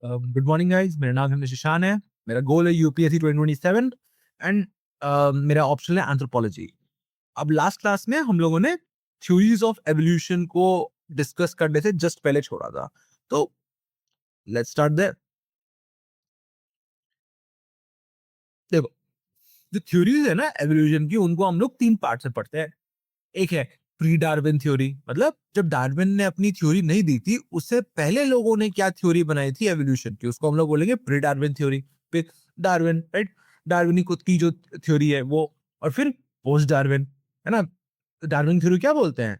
Good morning guys, मेरा नाम है शिशान है। मेरा गोल है यूपीएससी 2027 एंड मेरा ऑप्शन है एंथ्रोपोलॉजी। अब लास्ट क्लास में हम लोगों ने थ्योरीज ऑफ एवोल्यूशन को डिस्कस करने से जस्ट पहले छोड़ा था, तो लेट्स स्टार्ट देयर। देखो, जो थ्योरीज है ना एवोल्यूशन की, उनको हम लोग तीन पार्ट से पढ़ते हैं। एक है प्री डार्विन थ्योरी, मतलब जब डार्विन ने अपनी थ्योरी नहीं दी थी, उससे पहले लोगों ने क्या थ्योरी बनाई थी एवोल्यूशन की, उसको हम लोग बोलेंगे प्री डार्विन थ्योरी। फिर डार्विन, राइट, डार्विन की जो थ्योरी है वो। और फिर पोस्ट डार्विन, है ना। डार्विन थ्योरी क्या बोलते हैं,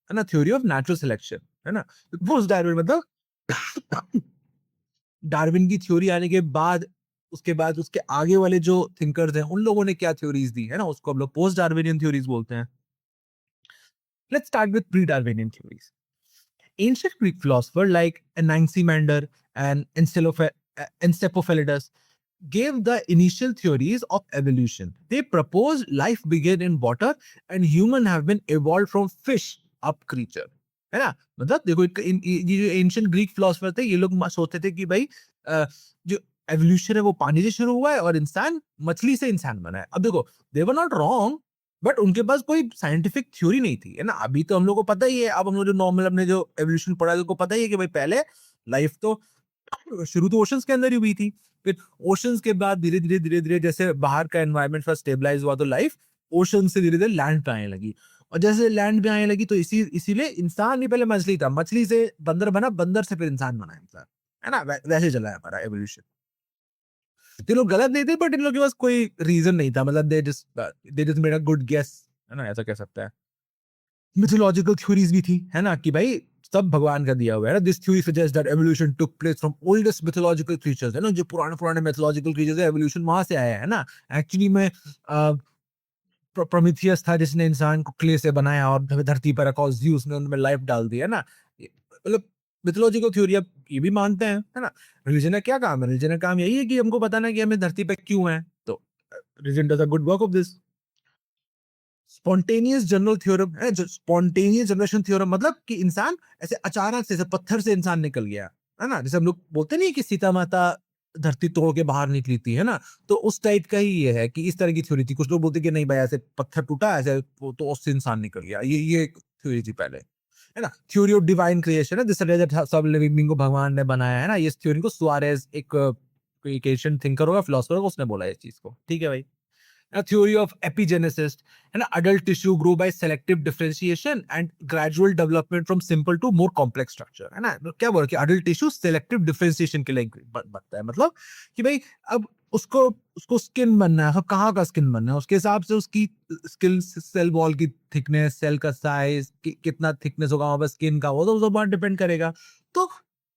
है ना, थ्योरी ऑफ नेचुरल सिलेक्शन, है ना। पोस्ट डार्विन मतलब डार्विन की थ्योरी आने के बाद, उसके बाद उसके आगे वाले जो थिंकर्स हैं उन लोगों ने क्या थ्योरीज दी, है ना, उसको हम लोग पोस्ट डार्विनियन थ्योरीज बोलते हैं। Let's start with pre-Darwinian theories. Ancient Greek philosophers like Anaximander and Encephalitis gave the initial theories of evolution. They proposed life began in water and human have been evolved from fish up creature. है ना, मतलब देखो ये जो ancient Greek philosopher थे, ये लोग सोचते थे कि भाई जो एवोल्यूशन है वो पानी से शुरू हुआ है और इंसान मछली से इंसान बना है। अब देखो, दे वर नॉट रॉन्ग, बट उनके पास कोई साइंटिफिक थ्योरी नहीं थी, है ना। अभी तो हम लोग को पता ही है, अब हम लोग जो नॉर्मल अपने जो एवोल्यूशन पढ़ा है उसको पता ही है कि भाई पहले लाइफ तो शुरू तो ओशंस के अंदर ही हुई थी। फिर ओशंस के बाद धीरे धीरे जैसे बाहर का एनवायरनमेंट थोड़ा स्टेबलाइज हुआ, तो लाइफ ओशन से धीरे धीरे लैंड पे आने लगी। और जैसे लैंड पे आने लगी तो इसीलिए इंसान ही पहले मछली था, मछली से बंदर बना, बंदर से फिर इंसान बना इंसान, है ना। वैसे चला है हमारा एवोल्यूशन। ये लोग गलत नहीं थे, बट इन लोगों के पास कोई रीजन नहीं था, मतलब they just made a good guess, है ना, ऐसा कह सकते हैं। मिथोलॉजिकल थ्योरीज भी थी, है ना, कि भाई सब भगवान का दिया हुआ है ना। This theory suggest that evolution took place from oldest mythological creatures, है ना, जो पुराने पुराने मिथोलॉजिकल क्रीचर्स है, एवोल्यूशन वहां से आया है ना। एक्चुअली में प्रोमीथियस था जिसने इंसान को क्ले से बनाया और धरती पर रखा, और ज़्यूस ने उनमें लाइफ डाल दी, है ना। मतलब मिथोलॉजिकल थ्योरी अब ये भी मानते हैं, है ना। रिलीजन का क्या काम है, रिलीजन का काम यही है कि हमको बताना कि हमें धरती पे क्यों है, तो religion does a good work of this. Spontaneous general theorem है, जो स्पॉन्टेनियस जनरेशन थ्योरम, मतलब कि इंसान ऐसे अचानक से पत्थर से इंसान निकल गया, है ना। जैसे हम लोग बोलते नहीं कि सीता माता धरती तोड़ के बाहर निकली थी, है ना। तो उस टाइप का ही ये है कि इस तरह की थ्योरी थी। कुछ लोग बोलते कि नहीं भाई, ऐसे पत्थर टूटा ऐसे तो उससे इंसान निकल गया, ये थ्योरी थी पहले, है ना। थ्योरी ऑफ डिवाइन क्रिएशन है, जिस तरह से सब लिविंग बीइंग को भगवान ने बनाया, है ना। ये थ्योरी को सुआरेज, एक एशियन थिंकर होगा, फिलोसोफर होगा, उसने बोला इस चीज को, ठीक है भाई। A theory of epigenesis, and adult tissue grow by selective differentiation and gradual development from simple to more complex structure, है ना। तो क्या बोल कि adult tissue selective differentiation के लिए बनता है, मतलब कि भाई अब उसको उसको स्किन बनना है, अब कहाँ का स्किन बनना है, उसके हिसाब से उसकी स्किल, सेल वॉल की थिकनेस, सेल का साइज, कितना थिकनेस होगा वहां पर स्किन का, वो तो बहुत डिपेंड करेगा। तो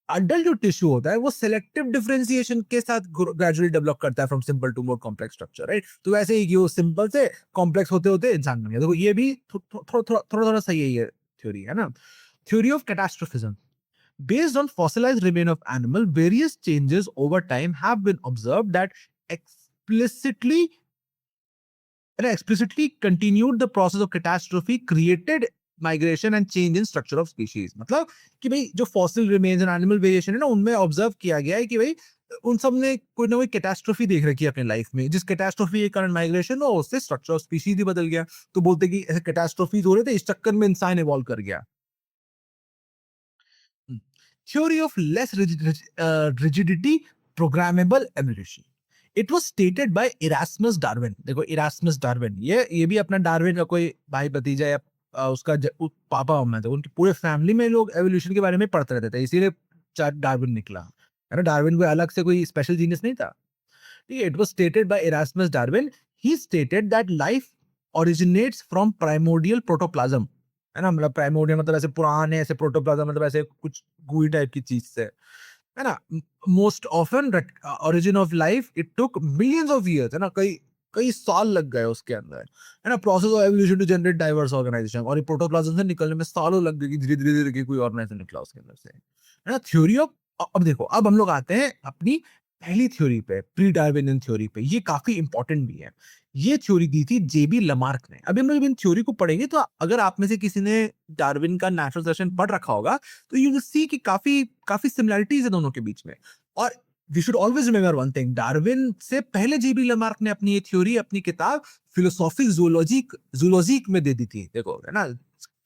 अडल्ट जो टिश्यू होता है वो सिलेक्टिव डिफरेंशिएशन के साथ ग्रेजुअली डेवलप करता है from simple to more complex structure, right. तो वैसे ही कि वो सिंपल से कॉम्प्लेक्स होते होते इंसान बन गया। देखो ये भी थोड़ा सही है, ये थ्योरी, है ना। Theory of catastrophism, based on fossilized remain of animal, various changes over time have been observed that explicitly explicitly continued the process of catastrophe, created migration and change in structure of species। मतलब कि भाई जो fossil remains and animal variation है ना, उनमें observe किया गया है कि भाई उन सब ने कोई ना कोई कैटास्ट्रोफी देख रखी है अपनी लाइफ में, जिस कैटास्ट्रोफी के कारण माइग्रेशन हो, उससे स्ट्रक्चर ऑफ स्पीशीज ही बदल गया। तो बोलते कि ऐसे कैटास्ट्रोफीज हो रहे थे, इस चक्कर में इंसान इवॉल्व कर गया। Theory of less rigidity, programmable evolution. It was stated by Erasmus Darwin। देखो Erasmus Darwin, ये भी अपना डार्विन का कोई भाई भतीजा या उसका पापा मम्मा थे। उनकी पूरे फैमिली में लोग एवोल्यूशन के बारे में पढ़ते रहते थे, इसीलिए डार्विन निकला, है ना। डार्विन कोई अलग से कोई स्पेशल जीनियस नहीं था, ठीक है। It was stated by Erasmus Darwin. He stated that life originates from primordial protoplasm, है ना। मतलब प्राइमोर्डियल मतलब ऐसे पुराने, ऐसे प्रोटोप्लाज्म मतलब ऐसे कुछ गूई टाइप की चीज से, है ना। Most often origin of life it took millions of years, है ना, कई कई साल लग गए उसके अंदर, है ना। Process of evolution to generate diverse organisation, और ये प्रोटोप्लाज्म से निकलने में सालों लग गए कि धीरे धीरे धीरे कोई ऑर्गेनाइजेशन निकला उसके अंदर से, है ना। थ्योरी ऑफ, अब देखो, अब हम लोग आते हैं अपनी पहली थ्योरी पे, प्री डार्विनियन थ्योरी पे। ये काफी इंपॉर्टेंट भी है। ये थ्योरी दी थी जेबी लमार्क ने। अभी हम लोग इन थ्योरी को पढ़ेंगे तो अगर आप में से किसी ने डार्विन का नेचुरल सेलेक्शन पढ़ रखा होगा, तो यू विल सी कि काफी काफी सिमिलरिटीज है दोनों के बीच में। और we should always remember one thing, Darwin से पहले जेबी लमार्क ने अपनी ये थ्योरी अपनी किताब फिलोसॉफी जूलॉजिक में दे दी थी। देखो है ना,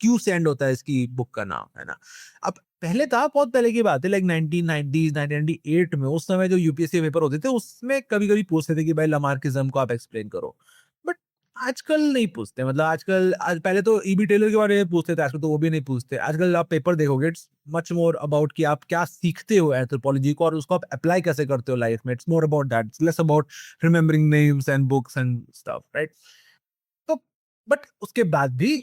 क्यू सेंड होता है इसकी बुक का नाम, है ना। अब पहले था, बहुत पहले की बात है, लाइक 1990s 1998 में, उस समय जो यूपीएससी पेपर होते थे उसमें कभी कभी पूछते थे कि भाई लमार्किज्म को आप एक्सप्लेन करो। बट आजकल नहीं पूछते, मतलब आजकल पहले तो ईबी टेलर के बारे में पूछते थे, आजकल तो वो भी नहीं पूछते। आजकल आप पेपर देखोगे, इट्स मच मोर अबाउट कि आप क्या सीखते हो एंथ्रोपोलॉजी को और उसको आप अप्लाई कैसे करते हो लाइफ में। It's more about that, it's less about remembering names and books and stuff, right. तो बट उसके बाद भी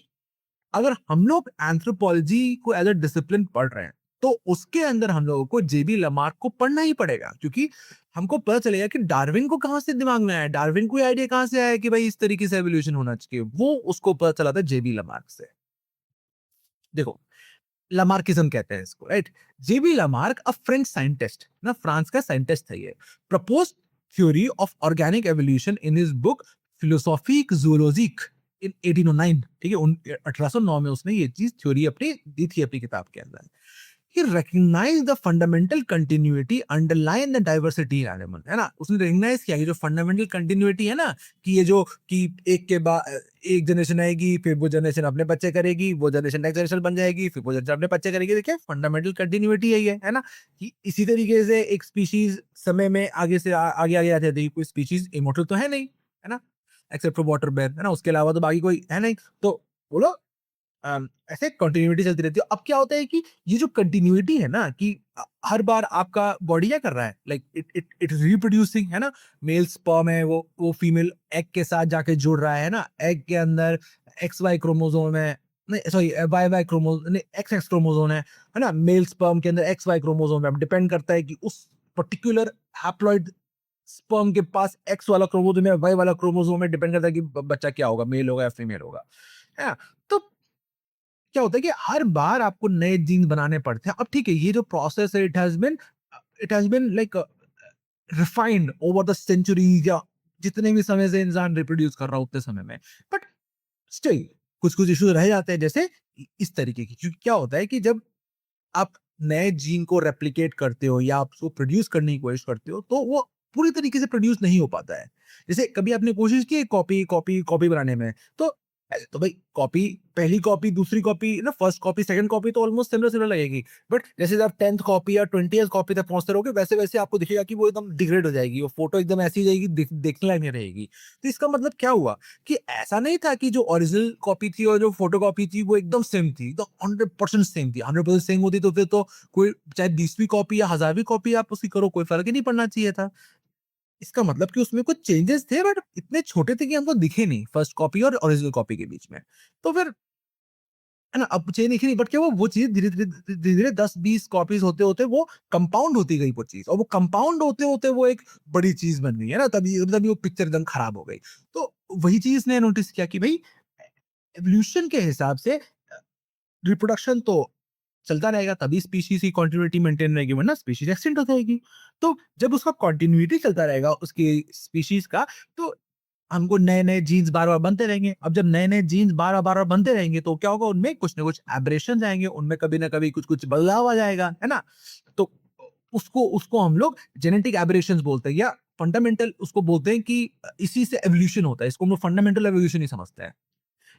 अगर हम लोग एंथ्रोपोलॉजी को एज अ डिसिप्लिन पढ़ रहे हैं, तो उसके अंदर हम लोगों को जेबी लमार्क को पढ़ना ही पड़ेगा, क्योंकि हमको पता चलेगा कि डार्विन को कहां से दिमाग में आया, डार्विन को आइडिया कहां से आया कि भाई इस तरीके से एवोल्यूशन होना चाहिए। वो उसको पता चला था जेबी लमार्क से। देखो, लमार्किज्म कहते हैं इसको, right. JB Lamarck a French scientist ना, फ्रांस का साइंटिस्ट था ये, propose theory of organic evolution in his book philosophic zoologic in 1809। ठीक है, 1809 में उसने ये चीज थ्योरी अपनी दी थी अपनी किताब के अंदर। He recognized the fundamental continuity underlying the diversity in animal, है ना। उसने recognize किया कि जो fundamental continuity है ना, कि ये जो कि एक के बाद एक जनरेशन आएगी, फिर वो जनरेशन अपने बच्चे करेगी, वो जनरेशन नेक्स्ट जनरेशन बन जाएगी, फिर वो जनरेशन अपने बच्चे करेगी। देखिए फंडामेंटल कंटिन्यूटी है ना, कि इसी तरीके से एक स्पीशीज समय में आगे से आगे आगे आती रहती है। कोई स्पीशीज इमोर्टल तो है नहीं, है ना, एक्सेप्ट फॉर वाटर बेयर, है ना, उसके अलावा तो बाकी कोई है नहीं। तो बोलो ऐसे कंटिन्यूटी चलती रहती है। अब क्या होता है कि ये जो कंटिन्यूटी है ना, कि हर बार आपका बॉडी क्या कर रहा है, like it it it reproducing, है ना। मेल स्पर्म है, वो फीमेल एग के साथ जाके जुड़ रहा है ना, एग के अंदर एक्स वाई क्रोमोसोम है, नहीं सॉरी वाई वाई क्रोमोसोम नहीं, एक्स एक्स क्रोमोसोम है ना। मेल स्पर्म के अंदर एक्स वाई क्रोमोसोम है। अब डिपेंड करता है कि उस पर्टिकुलर हैप्लॉइड स्पर्म के पास एक्स वाला क्रोमोसोम है, वाई वाला क्रोमोसोम है, डिपेंड करता है कि बच्चा क्या होगा, मेल होगा या फीमेल होगा, है ना। तो क्या होता है कि हर बार आपको नए जीन्स बनाने पड़ते हैं। अब ठीक है, ये जो प्रोसेस है, it has been like refined over the centuries, या जितने भी समय से इंसान रिप्रोड्यूस कर रहा है उतने समय में। बट स्टिल कुछ कुछ इश्यूज रह जाते हैं, जैसे इस तरीके की। क्योंकि क्या होता है कि जब आप नए जीन को रेप्लिकेट करते हो या आप उसको प्रोड्यूस करने की कोशिश करते हो, तो वो पूरी तरीके से प्रोड्यूस नहीं हो पाता है। जैसे कभी आपने कोशिश की कॉपी कॉपी कॉपी बनाने में, तो तो भाई कॉपी, पहली कॉपी दूसरी कॉपी ना, फर्स्ट कॉपी सेकंड कॉपी तो ऑलमोस्ट सिमिलर सिमिलर लगेगी। बट जैसे आप 10th कॉपी या 20th कॉपी तक पहुंचते रहोगे, वैसे वैसे आपको दिखेगा कि वो एकदम डिग्रेड हो जाएगी, वो फोटो एकदम ऐसी हो जाएगी, देखने लायक नहीं रहेगी। तो इसका मतलब क्या हुआ कि ऐसा नहीं था कि जो ओरिजिनल कॉपी थी और जो फोटो कॉपी थी वो एकदम सेम थी, तो 100% सेम थी। 100% सेम होती तो फिर तो कोई चाहे 20वीं कॉपी या 1000वीं कॉपी आप उसकी करो, कोई फर्क ही नहीं पड़ना चाहिए था। इसका मतलब कि उसमें कुछ चेंजेस थे, बट इतने छोटे थे कि हमको दिखे नहीं फर्स्ट कॉपी और ओरिजिनल कॉपी के बीच में। तो फिर है ना, अब चेंज दिखी नहीं, बट क्या वो चीज धीरे धीरे धीरे धीरे 10-20 कॉपीज होते होते वो कंपाउंड होती गई वो चीज, और वो कंपाउंड होते होते वो एक बड़ी चीज बन गई, है ना। तभी तभी वो पिक्चर एकदम खराब हो गई। तो वही चीज ने नोटिस किया कि भाई एवोल्यूशन के हिसाब से रिप्रोडक्शन तो चलता रहेगा, तभी स्पीशीज की कंटिन्यूटी मेंटेन रहेगी, वरना स्पीशीज एक्सटिंक्ट हो जाएगी। तो जब उसका कंटिन्यूटी चलता रहेगा उसकी स्पीशीज का, तो हमको नए-नए जीन्स बार-बार बनते रहेंगे। अब जब नए-नए जीन्स बार-बार बनते रहेंगे, तो क्या होगा, उनमें कुछ ना कुछ एब्रेशंस आएँगे, उनमें कभी ना कभी कुछ-कुछ बदलाव आ जाएगा, है ना? तो उसको उसको हम लोग जेनेटिक एब्रेशंस बोलते हैं, या फंडामेंटल उसको बोलते हैं कि इसी से एवोल्यूशन होता है। इसको हम लोग फंडामेंटल एवोल्यूशन ही समझते हैं।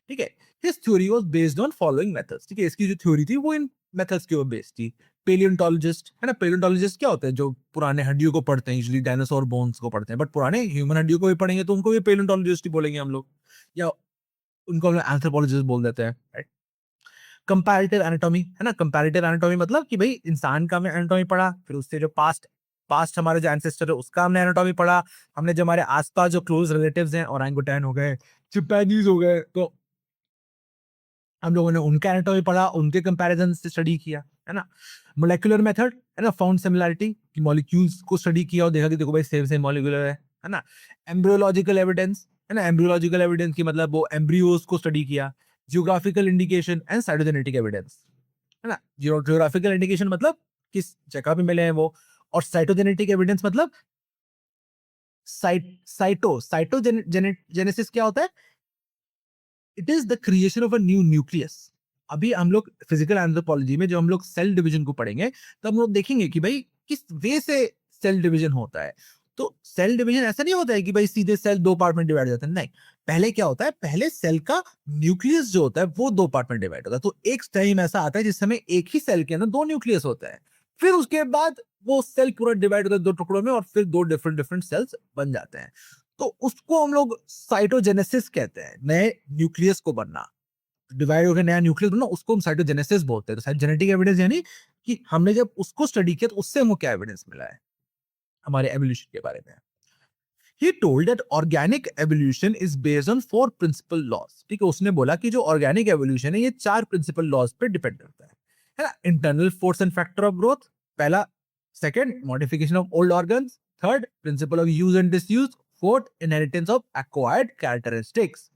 ठीक है? His theory was based on following methods. ठीक है? इसकी जो थ्योरी थी वो इन मेथड्स के ऊपर बेस्ड थी। पैलियोंटोलॉजिस्ट, है ना? पैलियोंटोलॉजिस्ट क्या होते हैं? जो पुराने हड्डियों को पढ़ते हैं, यूजुअली डायनासोर बोन्स को पढ़ते हैं, बट पुराने ह्यूमन हड्डियों को भी पढ़ेंगे तो उनको भी पैलियोंटोलॉजिस्ट ही बोलेंगे हम लोग, या उनको हम लोग एंथ्रोपोलॉजिस्ट बोल देते हैं, राइट? कंपैरेटिव एनाटॉमी, है ना? कंपैरेटिव एनाटॉमी मतलब कि भई इंसान का हमने एनाटॉमी पढ़ा, फिर उससे जो पास्ट पास्ट हमारे जो एंसेस्टर है उसका हमने एनाटॉमी पढ़ा, हमने जो हमारे आस-पास जो क्लोज़ रिलेटिव्स हैं, ओरेंगुटैन हो गए, चिंपैंजीज़ हो गए, तो हम लोगों ने उनका एनाटॉमी पढ़ा, उनके कंपैरिजन से स्टडी किया, है ना? मोलेक्युलर मेथड, है ना? फाउंड सिमिलैरिटी, कि मॉलिक्यूल्स को स्टडी किया और देखा कि देखो भाई सेम सेम मॉलिक्यूलर है ना? एम्ब्रियोलॉजिकल एविडेंस, है ना? एम्ब्रियोलॉजिकल एविडेंस की मतलब वो एम्ब्रियोज को स्टडी किया। Geographical indication and cytogenetic evidence, है ना? जियोग्राफिकल इंडिकेशन मतलब किस जगह पे मिले हैं वो, और साइटोजेनेटिक एविडेंस मतलब जेनेसिस क्या होता है? It is the creation of a new nucleus. अभी हम लोग फिजिकल एंथ्रोपोलॉजी में जो हम लोग सेल डिवीजन को पढ़ेंगे, तो हम लोग देखेंगे कि भाई किस वे से सेल डिवीजन होता है। तो सेल डिवीजन ऐसा नहीं होता है कि भाई सीधे सेल 2 पार्ट में डिवाइड हो जाते हैं, नहीं। पहले क्या होता है, पहले सेल का न्यूक्लियस जो होता है वो 2 पार्ट में डिवाइड होता है। तो एक टाइम ऐसा आता है जिस समय एक ही सेल के अंदर 2 न्यूक्लियस होता है। फिर उसके बाद वो सेल पूरा डिवाइड होता है 2 टुकड़ों में और फिर 2 डिफरेंट डिफरेंट सेल्स बन जाते हैं। तो उसको हम लोग साइटोजेनेसिस कहते हैं, नए न्यूक्लियस को बनना। डिवाइड होकर नया न्यूक्लियस बनना, उसको हम साइटोजेनेसिस बोलते हैं। तो जेनेटिक एविडेंस यानी कि हमने जब उसको स्टडी किया तो उससे हमको क्या एविडेंस मिला है हमारे एवोल्यूशन के बारे में। He told that organic evolution is based on 4 principal laws. ठीक है, उसने बोला कि जो ऑर्गेनिक एवोल्यूशन है ये 4 प्रिंसिपल लॉज पे डिपेंड करता है ना। Internal force and factor of growth पहला, second modification of old organs, third principle of use and disuse, fourth inheritance of acquired characteristics.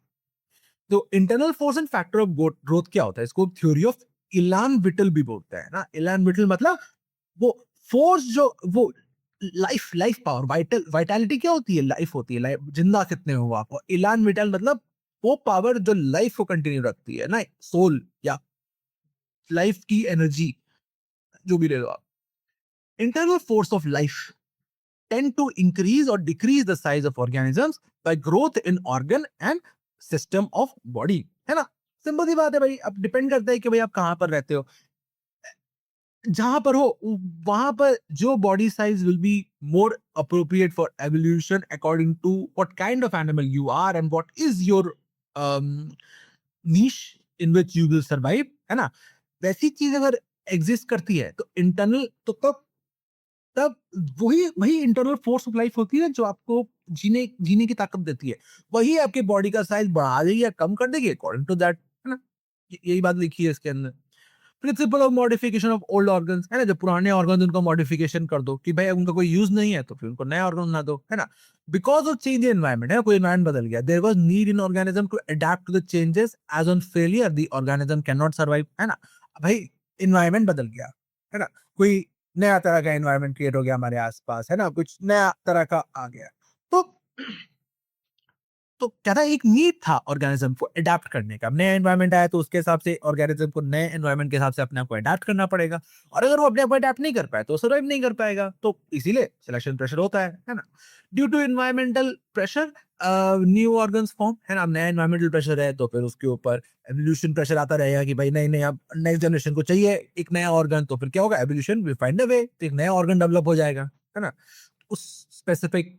तो internal force and factor of growth क्या होता है, इसको थ्योरी ऑफ इलान विटल भी बोलते हैं ना। इलान विटल मतलब वो फोर्स जो वो लाइफ लाइफ पावर वाइटैलिटी क्या होती है, लाइफ होती है, लाइफ जिंदा कितने हो आप। और इलान विटल मतलब वो पावर जो लाइफ को कंटिन्यू रखती है ना, सोल या लाइफ की एनर्जी, जो भी ले लो आप। Internal force of life tend to increase or decrease the size of organisms by growth in organ and system of body, है ना। सिंपल सी बात है भाई, अब डिपेंड करता है कि भाई आप कहां पर रहते हो। जहां पर हो वहां पर जो body size will be more appropriate for evolution according to what kind of animal you are and what is your niche in which you will survive, है ना। वैसी चीज अगर एग्जिस्ट करती है तो इंटरनल तो तब तब वही वही इंटरनल फोर्स ऑफ लाइफ होती है जो आपको जीने जीने की ताकत देती है। वही आपके बॉडी का साइज बढ़ा देगी या कम कर देगी अकॉर्डिंग टू दैट, है ना। यही बात लिखी है इसके अंदर। Principle of modification of old organs, है ना, जो पुराने ऑर्गन उनको मॉडिफिकेशन कर दो कि भाई उनका कोई यूज नहीं है तो फिर उनको नया ऑर्गन बना दो, है ना। Because of change in environment, है, कोई एनवायरमेंट बदल गया, there was need in organism to adapt to the changes, as on failure the organism can not survive, है ना। भाई एनवायरमेंट बदल गया, है ना, कोई नया तरह का एनवायरमेंट क्रिएट हो गया हमारे आसपास, है ना, कुछ नया तरह का आ गया। तो क्या था, एक नीड था ऑर्गेनिज्म को अडैप्ट करने का। नया एनवायरनमेंट आया तो उसके हिसाब से ऑर्गेनिज्म को नए एनवायरनमेंट के हिसाब से अपने आप को अडैप्ट करना पड़ेगा। और अगर वो अपने आप को अडैप्ट नहीं कर पाए तो सर्वाइव नहीं कर पाएगा। तो इसीलिए सिलेक्शन प्रेशर होता है ना। Due to environmental pressure new organs form, है ना। अब नया एनवायरमेंटल प्रेशर है तो फिर उसके ऊपर एवोल्यूशन प्रेशर आता रहेगा कि भाई नहीं नहीं, अब नेक्स्ट जनरेशन को चाहिए एक नया ऑर्गन, तो फिर क्या होगा, एवोल्यूशन विल फाइंड अ वे, तो एक नया ऑर्गन डेवलप हो जाएगा, है ना, उस स्पेसिफिक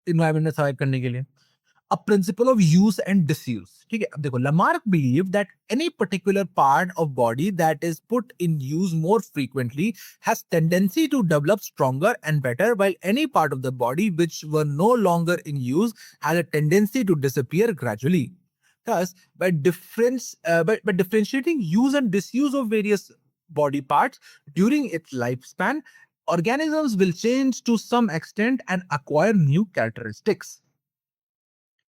एनवायरमेंट में सर्वाइव करने के लिए। A principle of use and disuse, ठीक है। अब देखो, Lamarck believed that any particular part of body that is put in use more frequently has tendency to develop stronger and better, while any part of the body which were no longer in use had a tendency to disappear gradually. Thus, by differentiating use and disuse of various body parts during its lifespan, organisms will change to some extent and acquire new characteristics.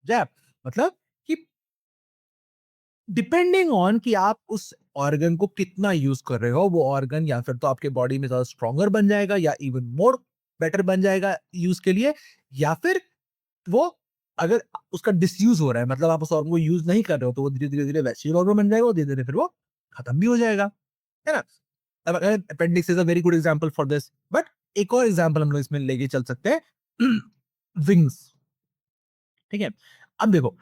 JAP मतलब कि depending on कि आप उस organ को कितना use कर रहे हो, वो ऑर्गन या फिर तो आपके बॉडी में ज्यादा स्ट्रॉन्गर बन जाएगा या इवन मोर बेटर बन जाएगा यूज के लिए, या फिर वो अगर उसका डिसयूज हो रहा है, मतलब आप उस ऑर्गन को यूज नहीं कर रहे हो, तो वो धीरे धीरे धीरे वैसे ही ऑर्गन बन जाएगा, धीरे धीरे फिर वो खत्म भी हो जाएगा, है ना। अब appendix is a very good example for this, but एक और एग्जांपल हम लोग इसमें लेके चल सकते हैं, विंग्स, ठीक है। अब देखो,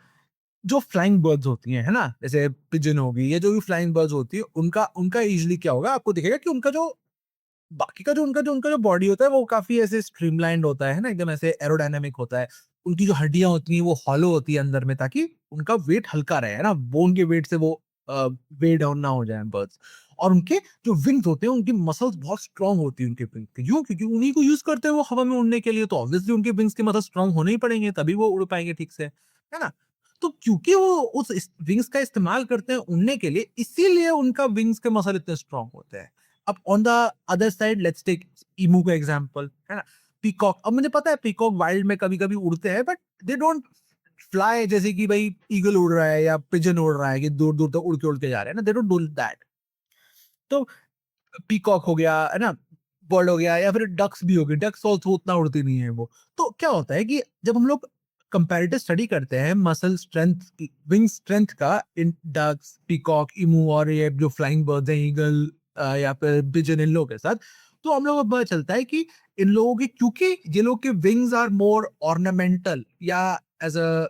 जो फ्लाइंग बर्ड्स होती हैं, है ना, जैसे पिजन होगी, ये जो भी फ्लाइंग बर्ड्स होती है, उनका उनका यूजुअली क्या होगा, आपको दिखेगा कि उनका जो बाकी का जो उनका जो बॉडी होता है वो काफी ऐसे स्ट्रीमलाइंड होता है ना, एकदम ऐसे एरोडायनामिक होता है। उनकी जो हड्डियां होती हैं वो हॉलो होती है अंदर में, ताकि उनका वेट हल्का रहे, है ना, बोन के वेट से वो वे डाउन ना हो जाए बर्ड्स। और उनके जो विंग्स होते हैं, उनकी मसल्स बहुत स्ट्रांग होती है उनके विंग की। क्यों? क्योंकि उन्हीं को यूज करते हैं वो हवा में उड़ने के लिए, तो ऑब्वियसली उनके विंग्स के मसल स्ट्रांग होने ही पड़ेंगे, तभी वो उड़ पाएंगे ठीक से, है ना। तो क्योंकि वो उस विंग्स का इस्तेमाल करते हैं उड़ने के लिए, इसीलिए उनका विंग्स के मसल इतने स्ट्रांग होते हैं। अब on the other side let's take emu का एग्जांपल, है ना, पीकॉक। अब मुझे पता है पीकॉक वाइल्ड में कभी-कभी उड़ते हैं, बट दे डोंट फ्लाई, जैसे कि भाई ईगल उड़ रहा है या पिजन उड़ रहा है कि दूर-दूर तक उड़ के जा रहे हैं ना, दे डोंट डू दैट। तो पीकॉक हो गया, है ना, बर्ड हो गया, या फिर डक्स भी हो गई। डक्स ऑल्सो उतना उड़ती नहीं है वो। तो क्या होता है कि जब हम लोग कंपैरेटिव स्टडी करते हैं मसल स्ट्रेंथ की, विंग स्ट्रेंथ का, इन डक्स, पीकॉक, इमू और ये जो फ्लाइंग बर्ड्स हैं, ईगल या फिर पिजन, इन लोगों के साथ, तो हम लोगों को पता चलता है कि इन लोगों की, क्योंकि ये लोग के विंग्स आर मोर ऑर्नामेंटल या as a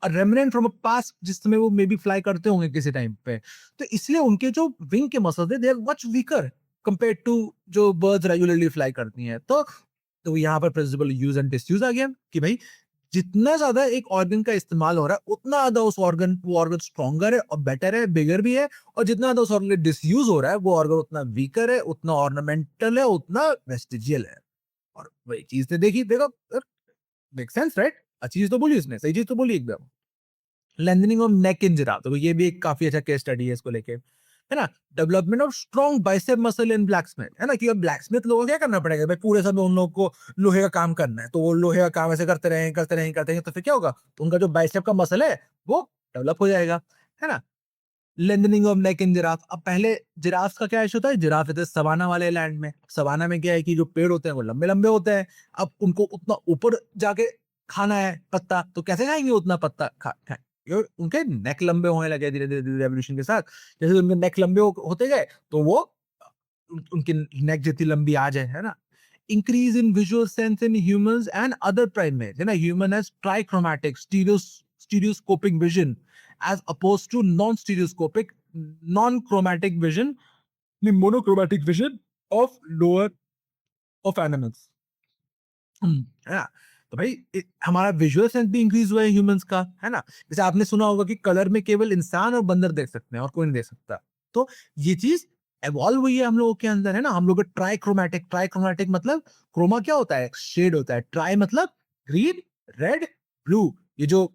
remnant from a past, जिस समय वो मे बी फ्लाई करते होंगे किसी टाइम पे, तो इसलिए उनके जो विंग के मसल्स है they are much weaker compared to जो बर्ड्स रेगुलरली फ्लाई करती हैं। तो यहाँ पर प्रिंसिपल यूज एंड डिसयूज आ गया कि भाई जितना ज्यादा एक ऑर्गन का इस्तेमाल हो रहा है उतना ज्यादा उस ऑर्गन वो ऑर्गन स्ट्रॉन्गर है और बेटर है, बिगर भी है, और जितना ज्यादा उस ऑर्गन का डिसयूज हो रहा है वो ऑर्गन उतना वीकर है, उतना ऑर्नामेंटल है, उतना वेस्टिजियल है। और वही चीज ने देखी, देखो मेक सेंस राइट? अच्छी चीज तो बोली उसने, सही चीज तो बोली एकदम। Lengthening of neck in giraffe, तो ये भी एक काफी अच्छा केस स्टडी है इसको लेके, है ना? Development of strong bicep muscle in blacksmith, है ना? कि अब ब्लैकस्मिथ लोगों को क्या करना पड़ेगा भाई, पूरे समय उन लोगों को लोहे का काम करना है, तो वो लोहे का काम ऐसे करते रहेंगे करते रहेंगे करते रहेंगे, तो फिर क्या होगा? तो उनका जो बाइसेप का मसल है वो डेवलप हो जाएगा, है ना? Lengthening of neck in giraffe, अब पहले जिराफ का क्या इशू था? जिराफ रहते सवाना वाले लैंड में, सवाना में क्या है कि जो पेड़ होते हैं वो लंबे लंबे होते हैं, अब उनको उतना ऊपर जाके खाना है पत्ता, तो कैसे खाएंगे उतना पत्ता? उनके नेक लंबे होने लगे धीरे धीरे धीरे एवोल्यूशन के साथ, जैसे उनके नेक लंबे होते गए तो वो उनकी नेक जितनी लंबी आ जाए, है ना? Increase in visual sense in humans and other primates, है ना? Human has trichromatic stereoscopic vision as opposed to non-stereoscopic, non-chromatic vision, the monochromatic vision of lower of animals. है ना? तो भाई हमारा विजुअल सेंस भी इंक्रीज हुआ है ह्यूमंस का, है ना? जैसे आपने सुना होगा कि कलर में केवल इंसान और बंदर देख सकते हैं और कोई नहीं देख सकता, तो ये चीज एवॉल्व हुई है हम लोगों के अंदर, है ना? हम लोग ट्राइक्रोमैटिक, ट्राइक्रोमैटिक मतलब क्रोमा क्या होता है? शेड होता है, ट्राई मतलब ग्रीन, रेड, ब्लू, ये जो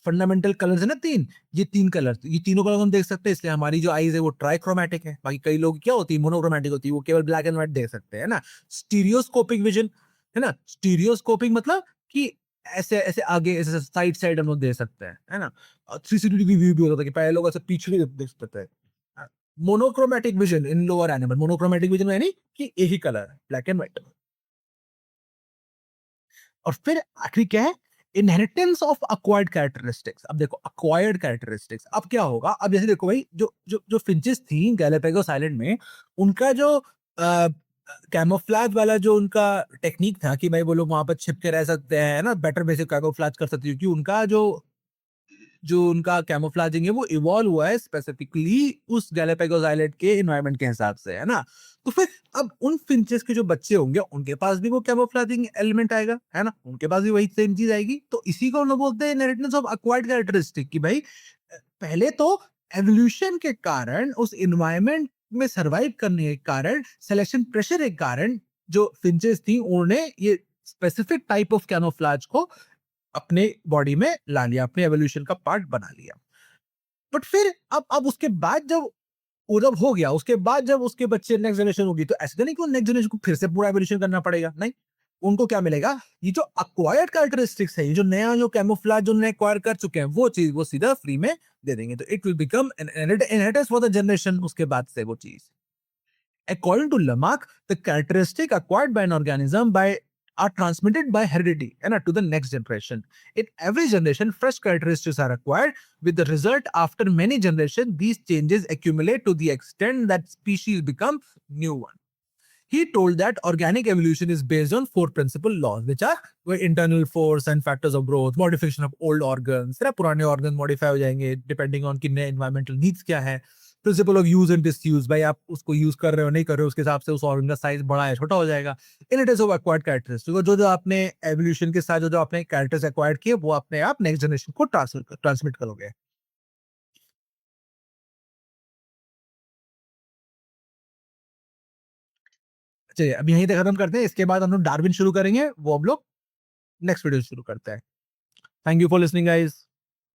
फंडामेंटल कलर्स है ना तीन, ये तीन कलर, ये तीनों कलर हम देख सकते हैं, इसलिए हमारी जो आईज है वो ट्राइक्रोमैटिक है। बाकी कई लोग क्या होती है, मोनोक्रोमैटिक होती है, वो केवल ब्लैक एंड व्हाइट देख सकते हैं, है ना? स्टीरियोस्कोपिक विजन, है ना? स्टीरियोस्कोपिक मतलब कि ऐसे ऐसे आगे ऐसे साइड साइड हम लोग देख सकते हैं, है ना? 360 डिग्री व्यू भी होता था कि पहले लोग ऐसे पीछे भी देख सकते थे। Monochromatic vision in lower animal, monochromatic vision यानी कि एक ही कलर है, ब्लैक एंड व्हाइट। और फिर आखिरी क्या है? Inheritance of acquired characteristics. अब देखो अक्वायर्ड कैरेक्टरिस्टिक्स, अब क्या होगा? अब जैसे देखो भाई जो जो जो फिंचेस थी गैलापागोस आइलैंड में, उनका जो कैमोफ्लेज वाला जो उनका टेक्निक था कि भाई वो लोग वहां पर छिप के रह सकते हैं, है ना? बेटर बेसिक कैमोफ्लेज कर सकते हैं, क्योंकि उनका जो जो उनका कैमोफ्लेजिंग है वो इवॉल्व हुआ है स्पेसिफिकली उस गैलापागोस आइलैंड के एनवायरनमेंट के हिसाब से, है ना? तो फिर अब उन फिंचेस के जो बच्चे होंगे उनके पास भी वो कैमोफ्लेजिंग एलिमेंट आएगा, है ना? उनके पास भी वही सेम चीज आएगी, तो इसी को हम लोग बोलते हैं इनहेरिटेंस ऑफ एक्वायर्ड कैरेक्टरिस्टिक, कि भाई पहले तो एवोल्यूशन के कारण उस एनवायरनमेंट में सरवाइव करने के कारण सिलेक्शन प्रेशर के कारण जो फिंचेस थी उन्होंने ये स्पेसिफिक टाइप ऑफ कैमोफ्लेज को अपने बॉडी में ला लिया, अपने एवोल्यूशन का पार्ट बना लिया। बट फिर अब उसके बाद जब वो जब हो गया, उसके बाद जब उसके बच्चे नेक्स्ट जनरेशन होगी, तो ऐसे तो नहीं कि नेक्स्ट जनरेशन को फिर से पूरा एवोल्यूशन करना पड़ेगा, नहीं। उनको क्या मिलेगा? ये जो एक्वायर्ड कैरेक्टरिस्टिक्स है, ये जो नया जो कैमोफ्लेज जो एक्वायर कर चुके हैं, वो चीज वो सीधा फ्री में दे देंगे, तो it will become an inheritance for the generation उसके बाद से वो चीज। According to Lamarck, the characteristic acquired by an organism by are transmitted by heredity and to the next generation. In every generation, fresh characteristics are acquired. With the result, after many generations, these changes accumulate to the extent that species become new one. He told that organic evolution is based on four principal laws, which are internal force and factors of growth, modification of old organs, पुराने organ modify हो जाएंगे depending on कि नए environmental needs क्या है, principal of use and disuse, भाई आप उसको यूज कर रहे हो नहीं कर रहे हो उसके हिसाब से उस ऑर्गन का साइज बड़ा है छोटा हो जाएगा। इनहेरिटेंस ऑफ एक्वायर्ड कैरेक्टरिस्टिक, जो जो आपने एवोल्यूशन के साथ जो जो आपने कैरेक्टर्स एक्वायर्ड किए वो अपने आप नेक्स्ट जनरेशन को ट्रांसमिट करोगे। चलिए अब यहीं तक खत्म करते हैं, इसके बाद हम लोग डार्विन शुरू करेंगे, वो हम लोग नेक्स्ट वीडियो शुरू करते हैं। Thank you for listening guys.